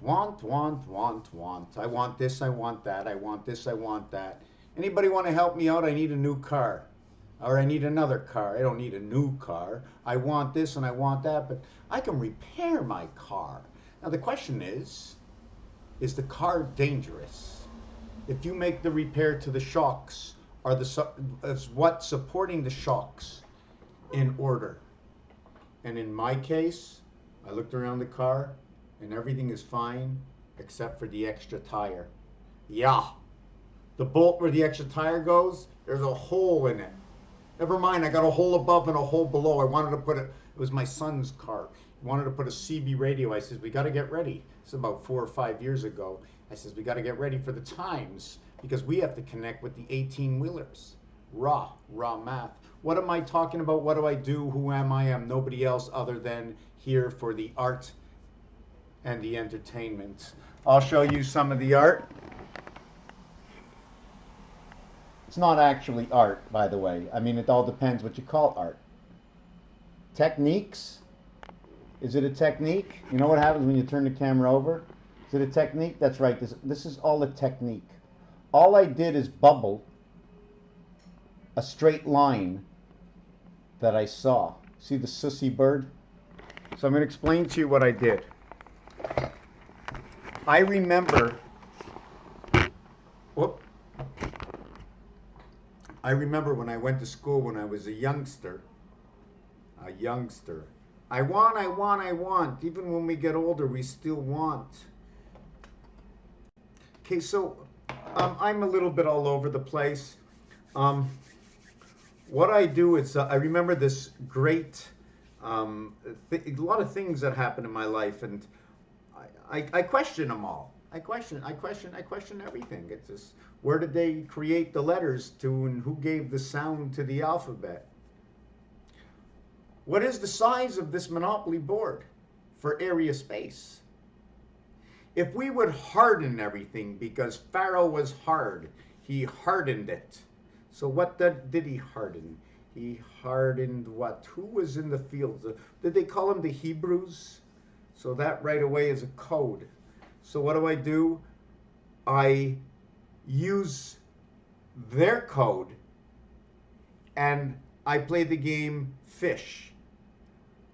Want. I want this, I want that, I want this, I want that. Anybody want to help me out? I need a new car. Or I need another car. I don't need a new car. I want this and I want that, but I can repair my car. Now the question is the car dangerous? If you make the repair to the shocks, is what supporting the shocks in order? And in my case, I looked around the car and everything is fine except for the extra tire. Yeah, the bolt where the extra tire goes, there's a hole in it. Never mind, I got a hole above and a hole below. I wanted to put it was my son's car. He wanted to put a CB radio. I says, we got to get ready. This is about 4 or 5 years ago. I says, we got to get ready for the times because we have to connect with the 18-wheelers. Raw math. What am I talking about? What do I do? Who am I? I'm nobody else other than here for the art and the entertainment. I'll show you some of the art. It's not actually art, by the way. I mean, it all depends what you call art. Techniques. Is it a technique? You know what happens when you turn the camera over? Is it a technique? That's right. This is all a technique. All I did is bubble a straight line that I saw. See the sussy bird? So I'm going to explain to you what I did. I remember... Whoop. I remember when I went to school when I was a youngster. I want. Even when we get older, we still want. Okay, so I'm a little bit all over the place. What I do is, I remember this great, a lot of things that happened in my life, and I question them all. I question everything. It's just, where did they create the letters to, and who gave the sound to the alphabet? What is the size of this Monopoly board for area space? If we would harden everything, because Pharaoh was hard, he hardened it. So what did he harden? He hardened what? Who was in the fields? Did they call them the Hebrews? So that right away is a code. So what do? I use their code and I play the game fish.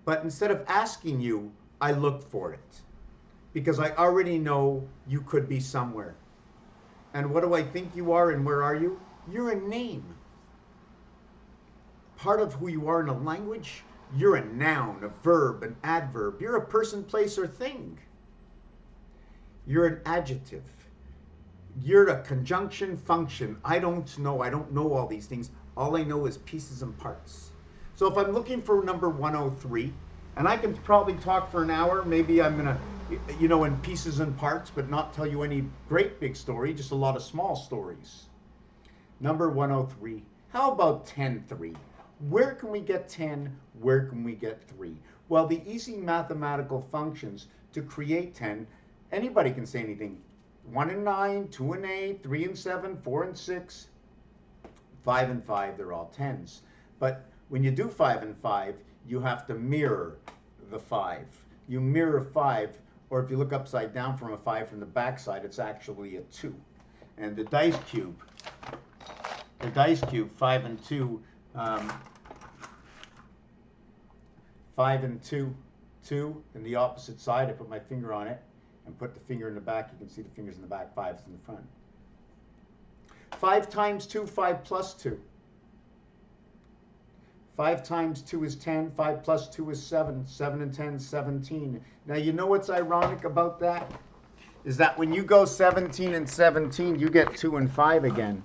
But instead of asking you, I look for it. Because I already know you could be somewhere. And what do I think you are and where are you? You're a name. Part of who you are in a language, you're a noun, a verb, an adverb. You're a person, place, or thing. You're an adjective. You're a conjunction, function. I don't know all these things. All I know is pieces and parts. So if I'm looking for number 103, and I can probably talk for an hour, maybe I'm gonna, in pieces and parts, but not tell you any great big story, just a lot of small stories. Number 103, how about 10-3? Where can we get 10? Where can we get 3? Well, the easy mathematical functions to create 10, anybody can say anything. 1 and 9, 2 and 8, 3 and 7, 4 and 6, 5 and 5, they're all 10s. But when you do 5 and 5, you have to mirror the 5. You mirror 5, or if you look upside down from a 5 from the back side, it's actually a 2. And the dice cube, 5 and 2, 5 and 2, 2, and the opposite side, I put my finger on it and put the finger in the back. You can see the fingers in the back, 5's in the front. 5 times 2, 5 plus 2. 5 times 2 is 10, 5 plus 2 is 7, 7 and 10 is 17. Now you know what's ironic about that? Is that when you go 17 and 17, you get 2 and 5 again.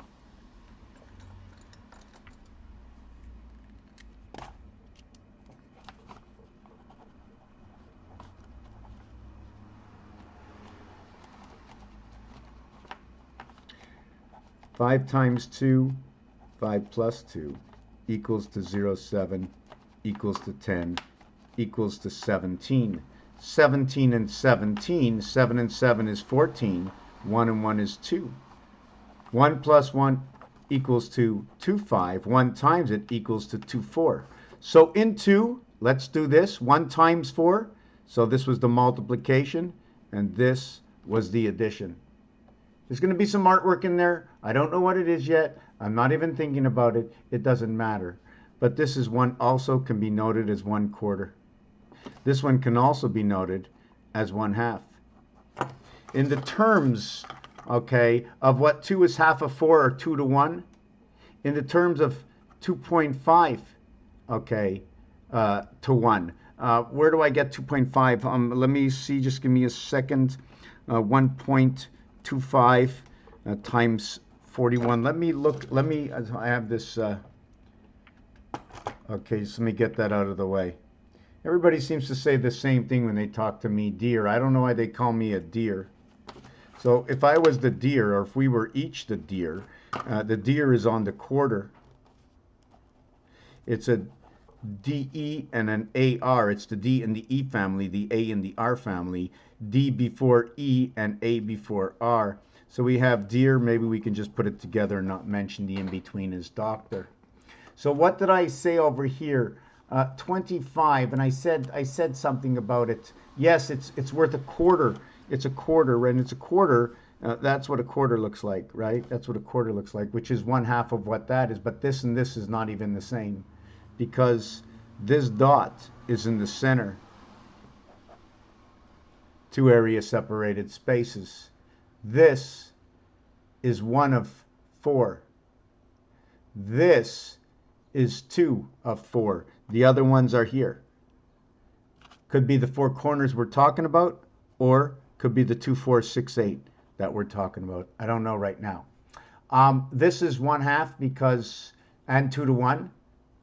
Five times 2, 5 plus 2, equals to 0, 7, equals to 10, equals to 17. 17 and 17, 7 and 7 is 14, 1 and 1 is 2. 1 plus 1 equals to 2, 5, 1 times it equals to 2, 4. So into, let's do this, 1 times 4, so this was the multiplication, and this was the addition. There's going to be some artwork in there. I don't know what it is yet. I'm not even thinking about it. It doesn't matter. But this is one also can be noted as 1/4. This one can also be noted as 1/2. In the terms, okay, of what 2 is half of 4 or 2 to 1, in the terms of 2.5, okay, to 1. Where do I get 2.5? Let me see, just give me a second. 1.25 times 41. Let me look, I have this, okay, so let me get that out of the way. Everybody seems to say the same thing when they talk to me, deer. I don't know why they call me a deer. So if I was the deer, or if we were each the deer is on the quarter. It's a DE and an AR. It's the D in the E family, the A in the R family. D before E and A before R. So we have deer. Maybe we can just put it together and not mention the in-between as doctor. So what did I say over here? 25, and I said something about it. Yes, it's worth a quarter. It's a quarter, and it's a quarter. That's what a quarter looks like, right? That's what a quarter looks like, which is 1/2 of what that is. But this and this is not even the same, because this dot is in the center. 2 area separated spaces. This is 1 of 4. This is 2 of 4. The other ones are here. Could be the 4 corners we're talking about, or could be the 2, 4, 6, 8 that we're talking about. I don't know right now. This is 1/2 because, and 2 to 1,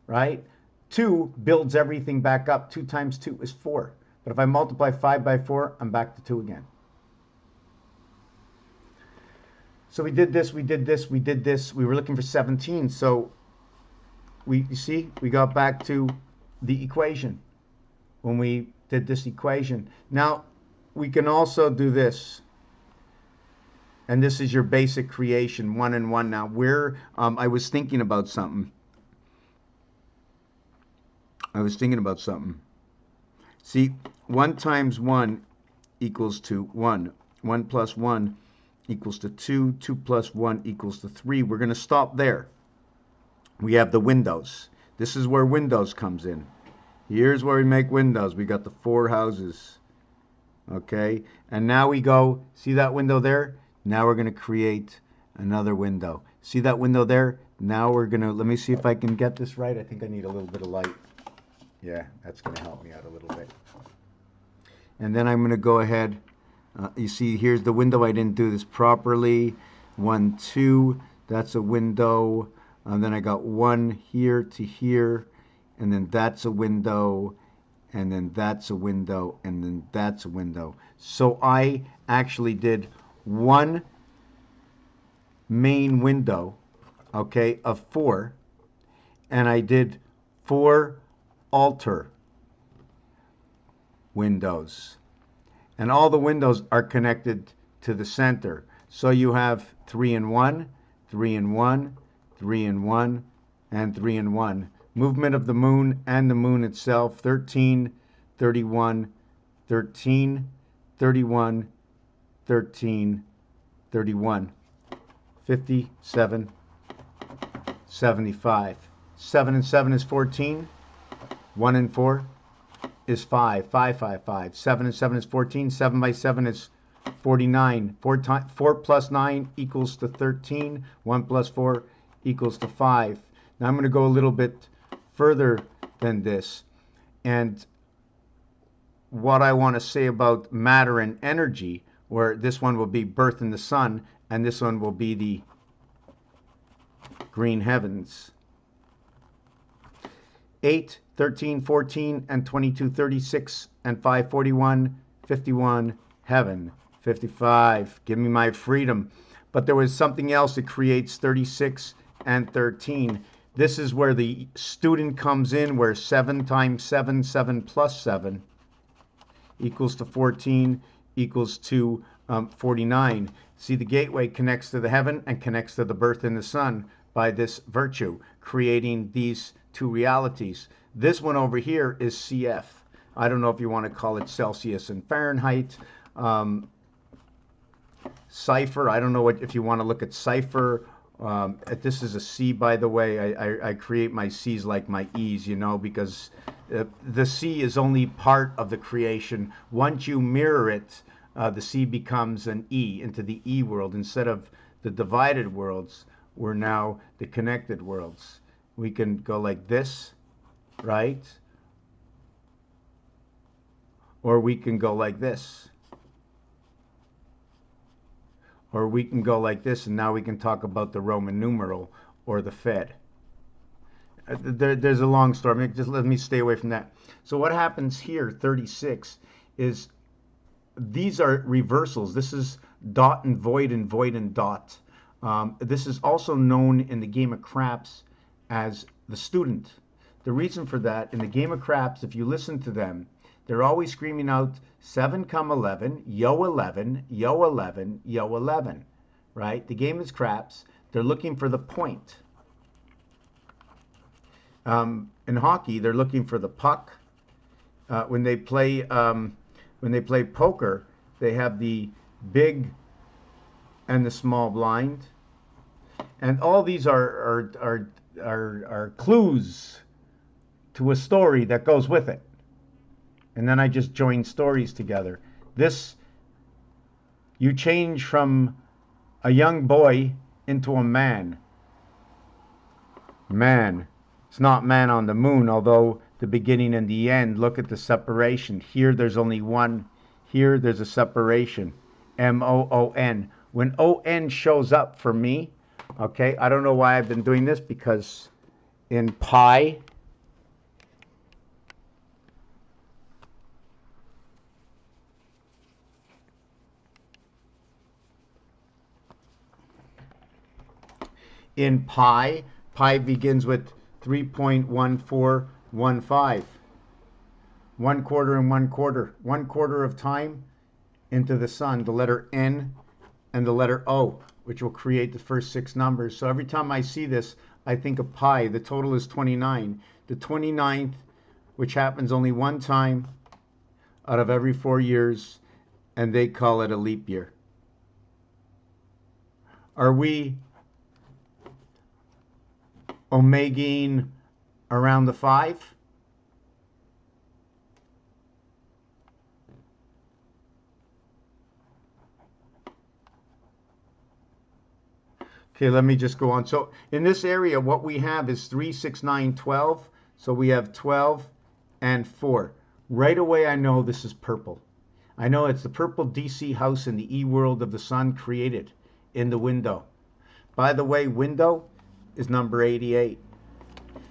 right? 2 builds everything back up. 2 times 2 is 4. But if I multiply 5 by 4, I'm back to 2 again. So we did this, we did this, we did this. We were looking for 17. So you see, we got back to the equation when we did this equation. Now, we can also do this. And this is your basic creation, 1 and 1. Now, I was thinking about something. See, 1 times 1 equals to 1. 1 plus 1 equals to 2. 2 plus 1 equals to 3. We're going to stop there. We have the windows. This is where windows comes in. Here's where we make windows. We got the 4 houses. Okay, and now we go, see that window there? Now we're going to create another window. See that window there? Now we're going to, let me see if I can get this right. I think I need a little bit of light. Yeah, that's going to help me out a little bit. And then I'm going to go ahead. You see, here's the window. I didn't do this properly. 1, 2. That's a window. And then I got 1 here to here. And then that's a window. And then that's a window. And then that's a window. So I actually did 1 main window, okay, of 4. And I did 4 altar windows, and all the windows are connected to the center. So you have 3 and 1, 3 and 1, 3 and 1, and 3 and 1. Movement of the moon and the moon itself, 13, 31, 13, 31, 13, 31, 57, 75. 7 and 7 is 14. 1 and 4 is 5. 5, 5, 5. 7 and 7 is 14. 7 by 7 is 49. 4 plus 9 equals to 13. 1 plus 4 equals to 5. Now I'm going to go a little bit further than this. And what I want to say about matter and energy, where this one will be birth in the sun, and this one will be the green heavens. 8, 13, 14, and 22, 36, and 5, 41, 51, heaven, 55. Give me my freedom. But there was something else that creates 36 and 13. This is where the student comes in, where 7 times 7, 7 plus 7, equals to 14, equals to 49. See, the gateway connects to the heaven and connects to the birth in the sun by this virtue, creating these 2 realities. This one over here is CF. I don't know if you want to call it Celsius and Fahrenheit. Cipher, I don't know what if you want to look at cipher. This is a C, by the way. I create my C's like my E's, you know, because the C is only part of the creation. Once you mirror it, the C becomes an E into the E world. Instead of the divided worlds, we're now the connected worlds. We can go like this, right? Or we can go like this. Or we can go like this, and now we can talk about the Roman numeral or the Fed. There's a long story. Just let me stay away from that. So what happens here, 36, is these are reversals. This is dot and void and dot. This is also known in the game of craps as the student. The reason for that, in the game of craps, if you listen to them, they're always screaming out 7 come 11, yo 11, yo 11, yo 11, right? The game is craps. They're looking for the point. In hockey, they're looking for the puck. When they play poker, they have the big and the small blind, and all these are clues to a story that goes with it. And then I just join stories together. This, you change from a young boy into a man. Man. It's not man on the moon, although the beginning and the end, look at the separation. Here there's only one. Here there's a separation. M-O-O-N. When O-N shows up for me, okay, I don't know why I've been doing this, because in pi, pi begins with 3.1415. 1 quarter and 1 quarter. 1 quarter of time into the sun, the letter N and the letter O, which will create the first 6 numbers. So every time I see this, I think of pi. The total is 29. The 29th, which happens only one time out of every 4 years, and they call it a leap year. Are we omegaing around the 5? Okay, let me just go on. So in this area, what we have is 3, 6, 9, 12. So we have 12 and 4. Right away, I know this is purple. I know it's the purple DC house in the E world of the sun created in the window. By the way, window is number 88.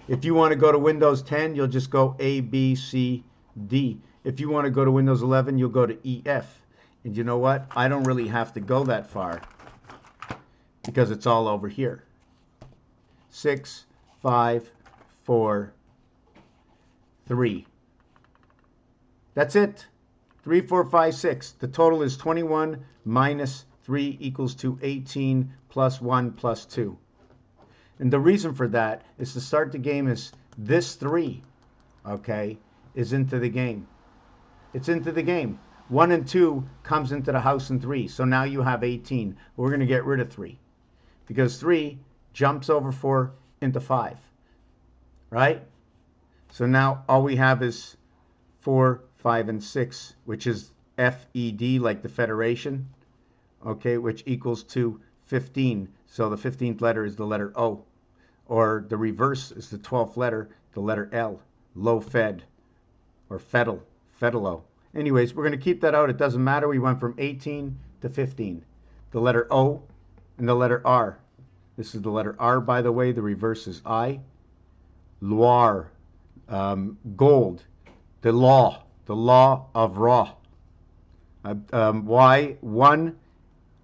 If you want to go to Windows 10, you'll just go A, B, C, D. If you want to go to Windows 11, you'll go to E, F. And you know what? I don't really have to go that far, because it's all over here. 6, 5, 4, 3. That's it. 3, 4, 5, 6. The total is 21 minus 3 equals to 18 plus 1 plus 2. And the reason for that is to start the game is this 3, okay, is into the game. It's into the game. 1 and 2 comes into the house in 3. So now you have 18. We're going to get rid of 3. Because 3 jumps over 4 into 5, right? So now all we have is 4, 5, and 6, which is FED, like the Federation, okay, which equals to 15. So the 15th letter is the letter O, or the reverse is the 12th letter, the letter L, low fed, or fedalo. Anyways, we're going to keep that out. It doesn't matter. We went from 18 to 15. The letter O and the letter R. This is the letter R, by the way. The reverse is I. Loire, gold, the law of Ra. Y, 1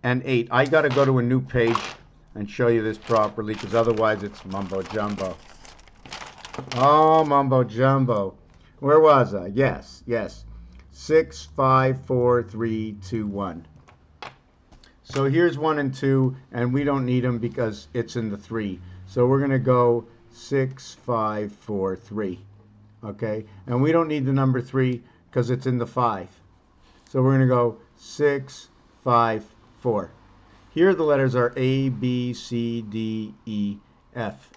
and 8. I got to go to a new page and show you this properly, because otherwise it's mumbo jumbo. Oh, mumbo jumbo. Where was I? Yes. 6, 5, 4, 3, 2, 1. So here's 1 and 2, and we don't need them because it's in the 3. So we're going to go 6, 5, 4, 3. Okay? And we don't need the number 3 because it's in the 5. So we're going to go 6, 5, 4. Here the letters are A, B, C, D, E, F.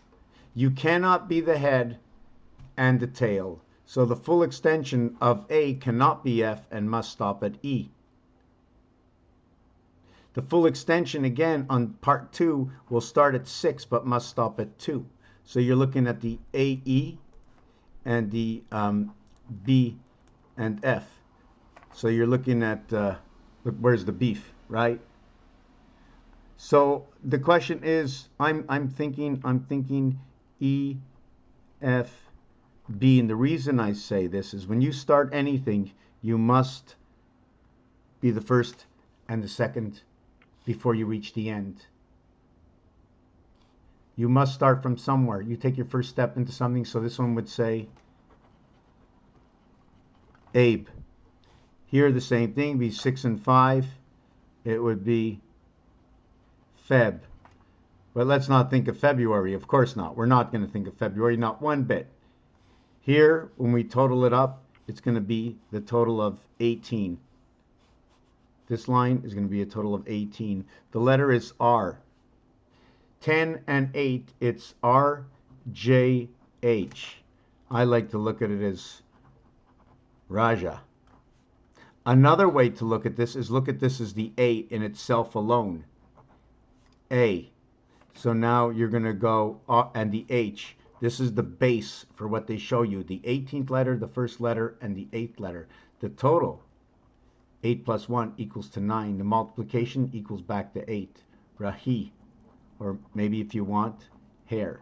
You cannot be the head and the tail. So the full extension of A cannot be F and must stop at E. The full extension again on part 2 will start at 6 but must stop at 2. So you're looking at the AE and the B and F. So you're looking at, look, where's the beef, right? So the question is, I'm thinking E, F, B, and the reason I say this is when you start anything, you must be the first and the second before you reach the end. You must start from somewhere. You take your first step into something, so this one would say Abe. Here the same thing, be 6 and 5. It would be Feb. But let's not think of February. Of course not. We're not going to think of February, not one bit. Here, when we total it up, it's going to be the total of 18. This line is going to be a total of 18. The letter is R. 10 and 8, it's R, J, H. I like to look at it as Raja. Another way to look at this is look at this as the A in itself alone. A. So now you're going to go, and the H. This is the base for what they show you. The 18th letter, the first letter, and the 8th letter. The total, 8 plus 1 equals to 9. The multiplication equals back to 8. Rahi. Or maybe if you want, hair.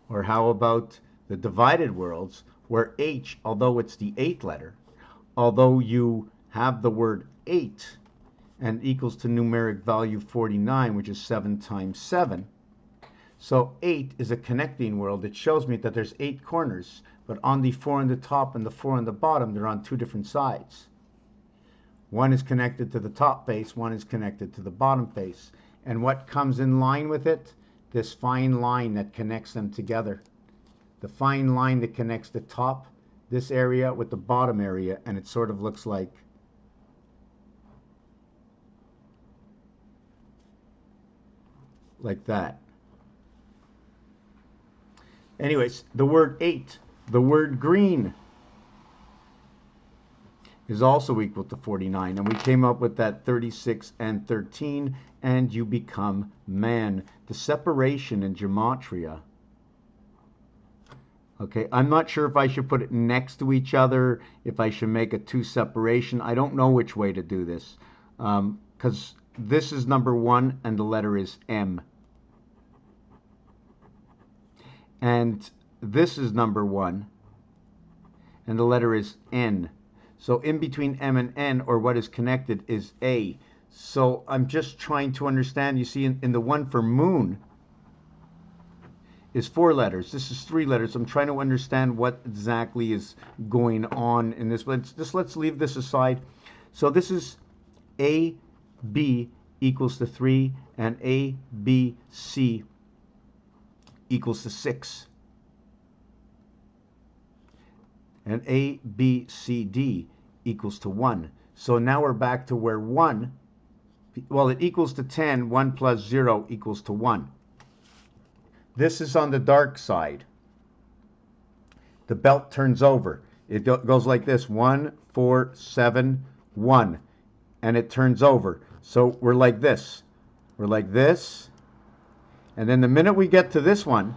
Or how about the divided worlds, where H, although it's the 8th letter, although you have the word 8, and equals to numeric value 49, which is 7 times 7. So 8 is a connecting world. It shows me that there's 8 corners, but on the 4 on the top and the 4 on the bottom, they're on 2 different sides. One is connected to the top face, one is connected to the bottom face. And what comes in line with it? This fine line that connects them together. The fine line that connects the top, this area, with the bottom area, and it sort of looks like that. Anyways, the word 8, the word green, is also equal to 49. And we came up with that 36 and 13, and you become man. The separation in gematria. Okay, I'm not sure if I should put it next to each other, if I should make a 2 separation. I don't know which way to do this. Because this is number 1, and the letter is M. And this is number 1, and the letter is N. So in between M and N, or what is connected, is A. So I'm just trying to understand. You see, in the one for moon is 4 letters. This is 3 letters. I'm trying to understand what exactly is going on in this. Let's leave this aside. So this is A, B equals to 3, and A, B, C equals to 6. And A, B, C, D equals to 1. So now we're back to where 1, well, it equals to 10. 1 plus 0 equals to 1. This is on the dark side. The belt turns over. It goes like this: 1, 4, 7, 1. And it turns over. So we're like this. We're like this. And then the minute we get to this one,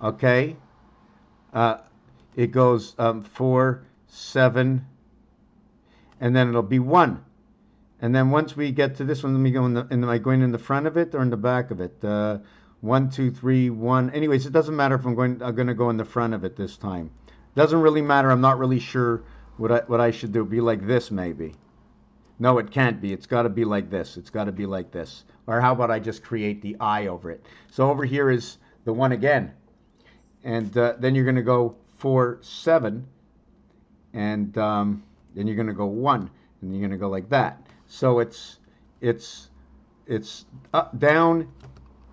okay, it goes 4, 7, and then it'll be 1. And then once we get to this one, let me go am I going in the front of it or in the back of it? 1, 2, 3, 1. Anyways, it doesn't matter if I'm going to go in the front of it this time. Doesn't really matter. I'm not really sure what I should do. Be like this, maybe. No, it can't be. It's got to be like this. It's got to be like this. Or how about I just create the I over it? So over here is the 1 again. And then you're going to go 4, 7. And then you're going to go 1. And you're going to go like that. So it's up, down,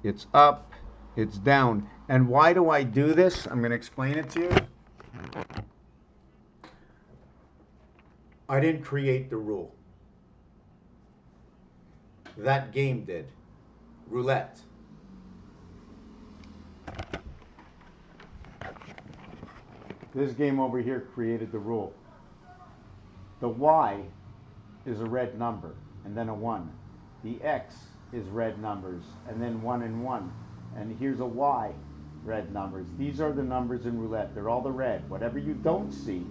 it's up, it's down. And why do I do this? I'm going to explain it to you. I didn't create the rule. That game did. Roulette. This game over here created the rule. The Y is a red number and then a 1. The X is red numbers and then 1 and 1. And here's a Y, red numbers. These are the numbers in roulette. They're all the red. Whatever you don't see,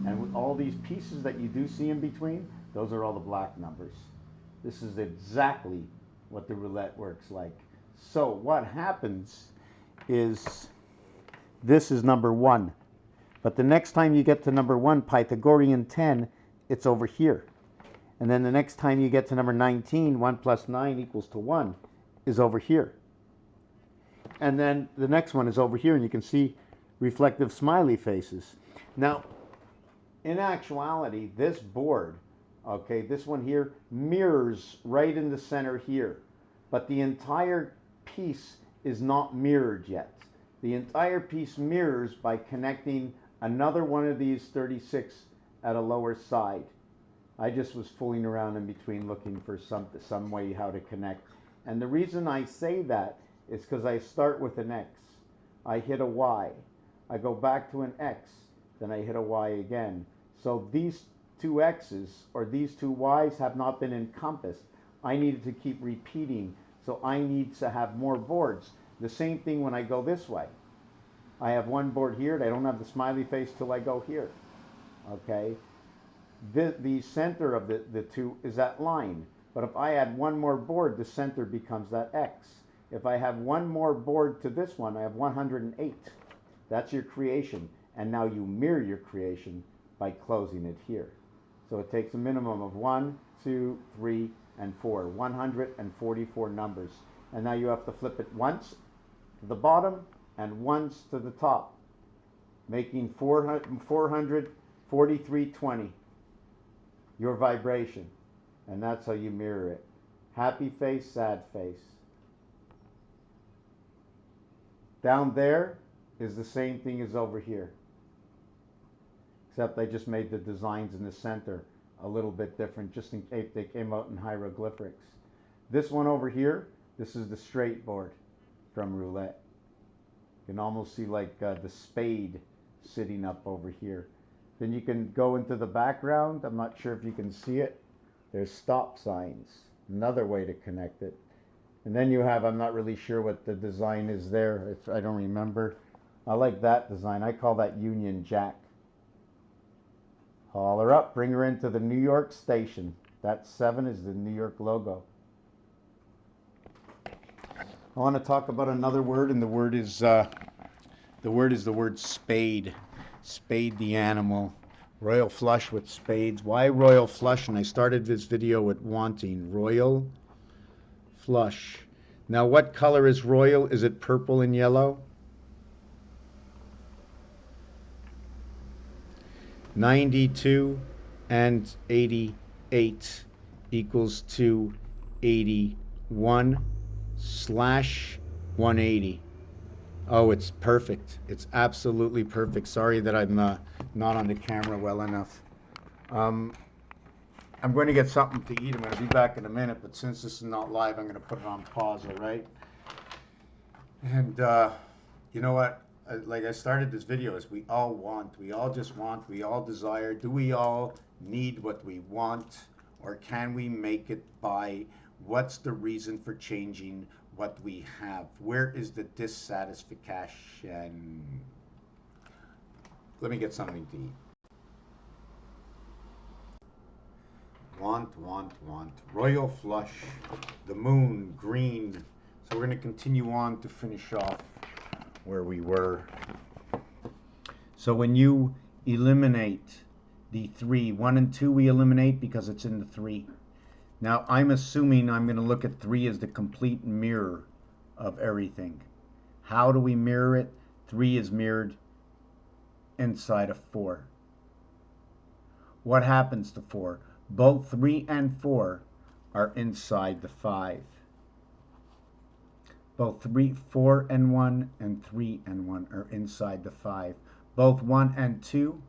and with all these pieces that you do see in between, those are all the black numbers. This is exactly what the roulette works like. So what happens is this is number 1. But the next time you get to number 1, Pythagorean 10, it's over here. And then the next time you get to number 19, 1 plus 9 equals to 1, is over here. And then the next one is over here, and you can see reflective smiley faces. Now, in actuality, this board, okay, this one here, mirrors right in the center here. But the entire piece is not mirrored yet. The entire piece mirrors by connecting another one of these 36 at a lower side. I just was fooling around in between looking for some way how to connect. And the reason I say that is because I start with an X. I hit a Y. I go back to an X. Then I hit a Y again. So these two X's or these two Y's have not been encompassed. I needed to keep repeating. So I need to have more boards. The same thing when I go this way. I have one board here, and I don't have the smiley face till I go here. Okay? The center of the two is that line. But if I add one more board, the center becomes that X. If I have one more board to this one, I have 108. That's your creation. And now you mirror your creation by closing it here. So it takes a minimum of 1, 2, 3, and 4. 144 numbers. And now you have to flip it once to the bottom and once to the top, making 443.20 your vibration. And that's how you mirror it. Happy face, sad face. Down there is the same thing as over here, except I just made the designs in the center a little bit different just in case they came out in hieroglyphics. This one over here, this is the straight board from roulette. You can almost see like the spade sitting up over here. Then you can go into the background. I'm not sure if you can see it. There's stop signs, another way to connect it. And then you have, I'm not really sure what the design is there. I don't remember. I like that design. I call that Union Jack. Haul her up, bring her into the New York station. That 7 is the New York logo. I want to talk about another word, and the word is the word spade. Spade the animal. Royal flush with spades. Why royal flush? And I started this video with wanting royal flush. Now what color is royal? Is it purple and yellow? 92 and 88 equals to 81/180. Oh, it's perfect. It's absolutely perfect. Sorry that I'm not on the camera well enough. I'm going to get something to eat. I'm going to be back in a minute, but since this is not live, I'm going to put it on pause, all right? And you know what? Like I started this video, is we all want, we all just want, we all desire. Do we all need what we want, or can we make it by what's the reason for changing what we have? Where is the dissatisfaction? Let me get something to eat. Want. Royal flush, the moon, green. So we're going to continue on to finish off where we were. So when you eliminate the 3, 1 and 2 we eliminate because it's in the 3. Now I'm assuming I'm going to look at 3 as the complete mirror of everything. How do we mirror it? 3 is mirrored inside of 4. What happens to 4? Both 3 and 4 are inside the 5. Both 4 and 1 and 3 and 1 are inside the 5. Both 1 and 2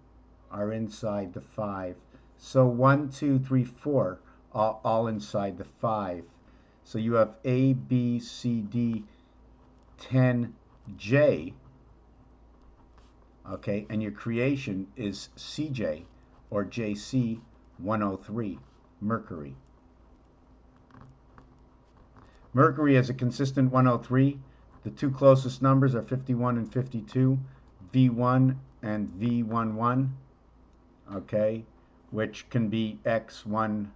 are inside the 5. So 1, 2, 3, 4, all inside the 5. So you have A, B, C, D, 10J, okay, and your creation is CJ or JC 103, Mercury. Mercury has a consistent 103. The two closest numbers are 51 and 52, V1 and V11, okay, which can be X111.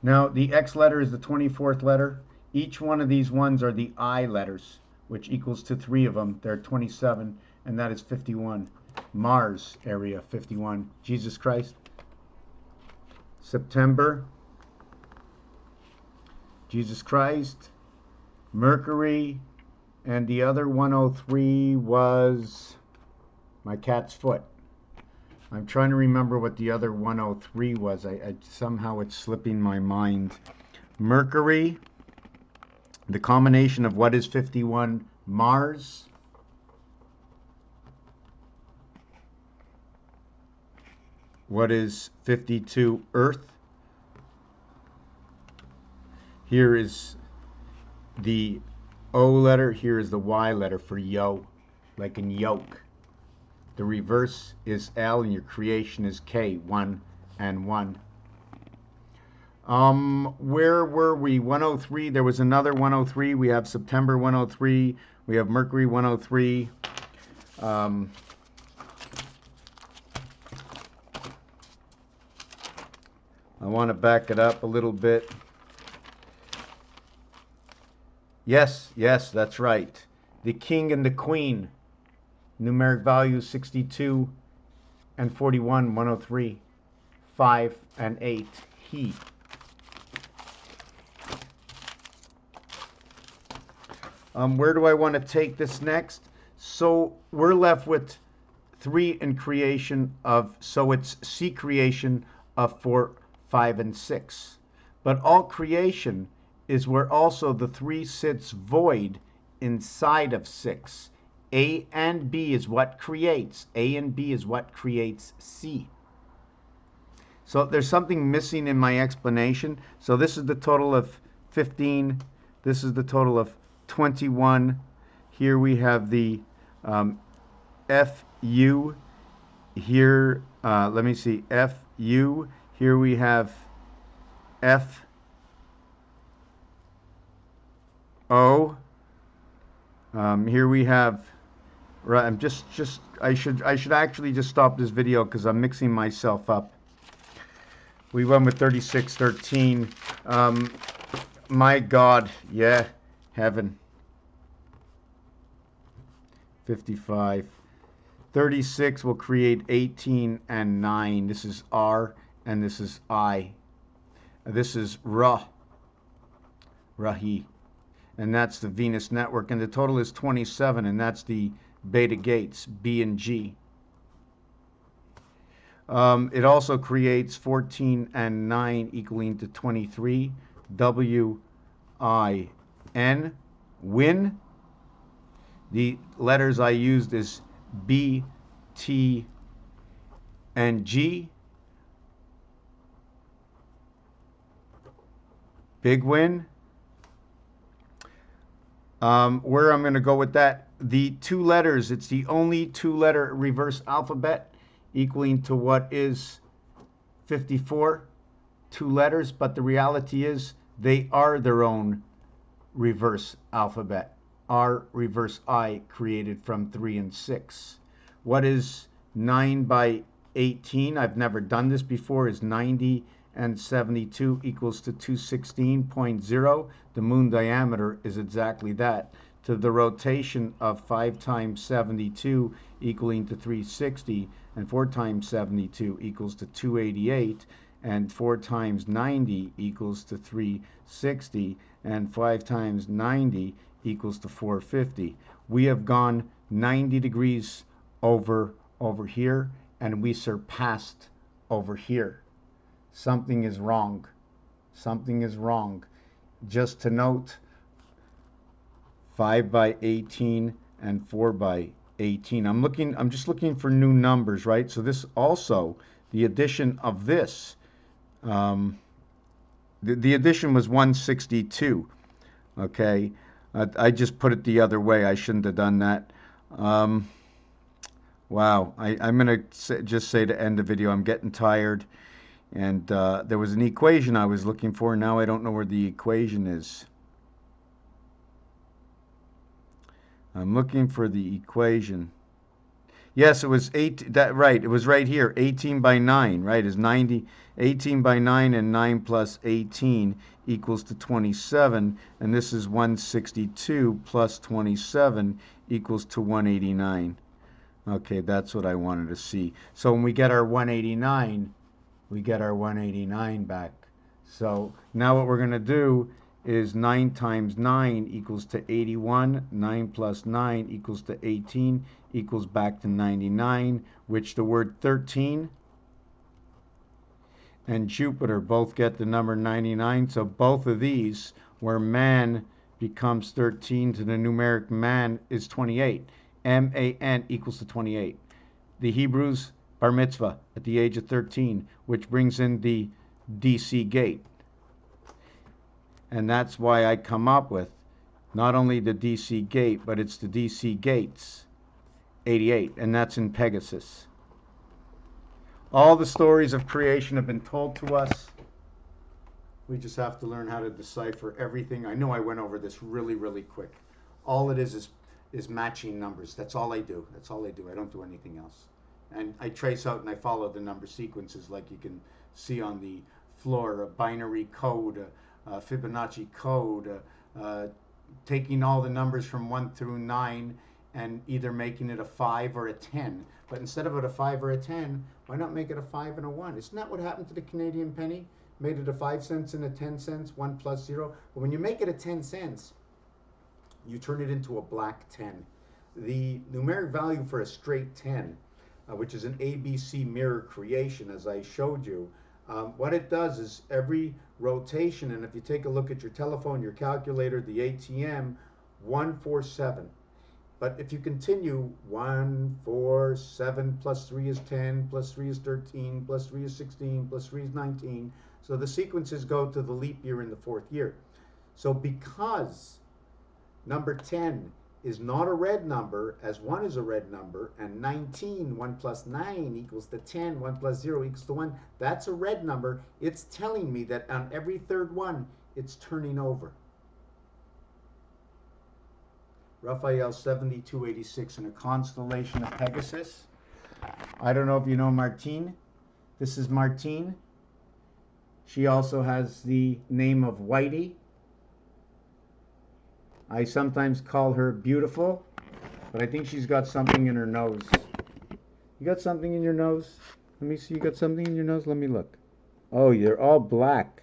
Now, the X letter is the 24th letter. Each one of these ones are the I letters, which equals to 3 of them. They're 27, and that is 51. Mars, area 51. Jesus Christ. September. Jesus Christ. Mercury. And the other 103 was my cat's foot. I'm trying to remember what the other 103 was. Somehow it's slipping my mind. Mercury, the combination of what is 51, Mars, what is 52, Earth. Here is the O letter, here is the Y letter for yo, like in yoke. The reverse is L and your creation is K, 1 and 1. Where were we? 103. There was another 103. We have September 103. We have Mercury 103. I want to back it up a little bit. Yes, that's right. The king and the queen. Numeric values 62 and 41, 103, 5 and 8, he. Where do I want to take this next? So we're left with 3 in creation of, so it's C creation of 4, 5, and 6. But all creation is where also the 3 sits void inside of 6. A and B is what creates. A and B is what creates C. So there's something missing in my explanation. So this is the total of 15. This is the total of 21. Here we have the FU. Here, let me see, FU. Here we have FO. Here we have. Right, I'm I should actually just stop this video because I'm mixing myself up. We went with 3613. My God, yeah, heaven. 55. 36 will create 18 and 9. This is R and this is I. This is Rahi. And that's the Venus network. And the total is 27, and that's the beta gates, B and G. It also creates 14 and 9 equaling to 23. W-I-N, win. The letters I used is B, T, and G. Big win. Where I'm going to go with that, the 2 letters, it's the only 2-letter reverse alphabet equaling to what is 54, 2 letters, but the reality is they are their own reverse alphabet. R reverse I created from 3 and 6. What is 9 by 18? I've never done this before, is 90 and 72 equals to 216.0. The moon diameter is exactly that. To the rotation of 5 times 72 equaling to 360, and 4 times 72 equals to 288, and 4 times 90 equals to 360, and 5 times 90 equals to 450. We have gone 90 degrees over here, and we surpassed over here. Something is wrong. Something is wrong. Just to note, 5 by 18 and 4 by 18. I'm just looking for new numbers, right? So this also, the addition of this, um, the addition was 162. Okay, I just put it the other way. I shouldn't have done that. Um, wow, I'm gonna just say to end the video. I'm getting tired, and there was an equation I was looking for. Now I don't know where the equation is. I'm looking for the equation. Yes, it was 8, that right, it was right here. 18 by 9, right, is 90. 18 by 9 and 9 plus 18 equals to 27, and this is 162 plus 27 equals to 189. Okay, that's what I wanted to see. So when we get our 189, we get our 189 back. So now what we're going to do is 9 times 9 equals to 81. 9 plus 9 equals to 18, equals back to 99, which the word 13 and Jupiter both get the number 99. So both of these, where man becomes 13 to the numeric man, is 28. M-A-N equals to 28. The Hebrews bar mitzvah at the age of 13, which brings in the DC gate. And that's why I come up with not only the DC gate, but it's the DC gates 88, and that's in Pegasus. All the stories of creation have been told to us. We just have to learn how to decipher everything. I know I went over this really, really quick. All it is matching numbers. That's all I do. That's all I do. I don't do anything else. And I trace out and I follow the number sequences like you can see on the floor, a binary code, Fibonacci code, taking all the numbers from 1 through 9 and either making it a 5 or a 10. But instead of it a 5 or a 10, why not make it a 5 and a 1? Isn't that what happened to the Canadian penny? Made it a 5 cents and a 10 cents, 1 plus 0. But when you make it a 10 cents, you turn it into a black 10. The numeric value for a straight 10, which is an ABC mirror creation, as I showed you, what it does is every rotation, and if you take a look at your telephone, your calculator, the ATM, 147. But if you continue, 1, 4, 7 plus 3 is 10, plus 3 is 13, plus 3 is 16, plus 3 is 19. So the sequences go to the leap year in the 4th year. So because number 10 is not a red number, as 1 is a red number, and 19, 1 plus 9 equals to 10, 1 plus 0 equals to 1, that's a red number. It's telling me that on every third one, it's turning over. Raphael 7286 in a constellation of Pegasus. I don't know if you know Martine. This is Martine. She also has the name of Whitey. I sometimes call her beautiful, but I think she's got something in her nose. You got something in your nose? Let me see. You got something in your nose? Let me look. Oh, you're all black.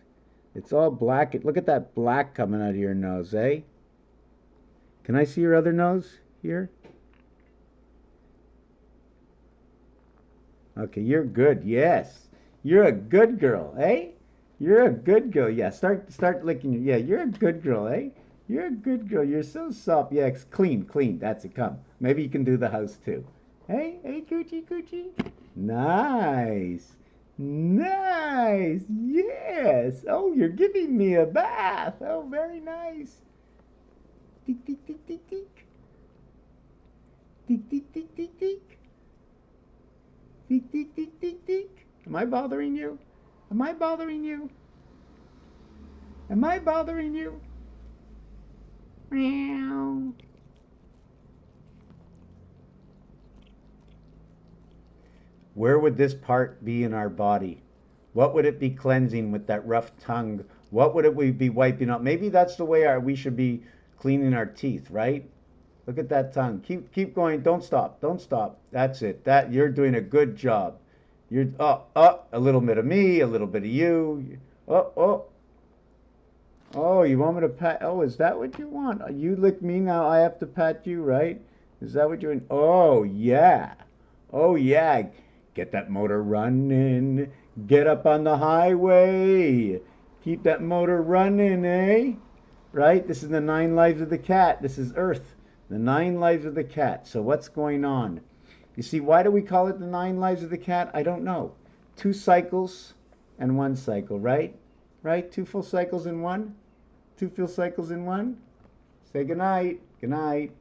It's all black. Look at that black coming out of your nose, eh? Can I see your other nose here? Okay, you're good. Yes. You're a good girl, eh? You're a good girl. Yeah, start licking your, yeah, you're a good girl, eh? You're a good girl. You're so soft. Yeah, clean. That's it. Come. Maybe you can do the house too. Hey, coochie. Nice. Yes. Oh, you're giving me a bath. Oh, very nice. Tick. Tick. Am I bothering you? Meow. Where would this part be in our body? What would it be cleansing with that rough tongue? What would it we be wiping out? Maybe that's the way we should be cleaning our teeth, right? Look at that tongue. Keep going. Don't stop. That's it. That you're doing a good job. You're a little bit of me, a little bit of you. Oh, you want me to pat? Oh, is that what you want? You lick me, now I have to pat you, right? Is that what you're in? Oh, yeah. Get that motor running. Get up on the highway. Keep that motor running, eh? Right? This is the 9 lives of the cat. This is Earth. The 9 lives of the cat. So what's going on? You see, why do we call it the 9 lives of the cat? I don't know. 2 cycles and 1 cycle, right? Right? 2 full cycles in one? 2 full cycles in one? Say goodnight. Good night.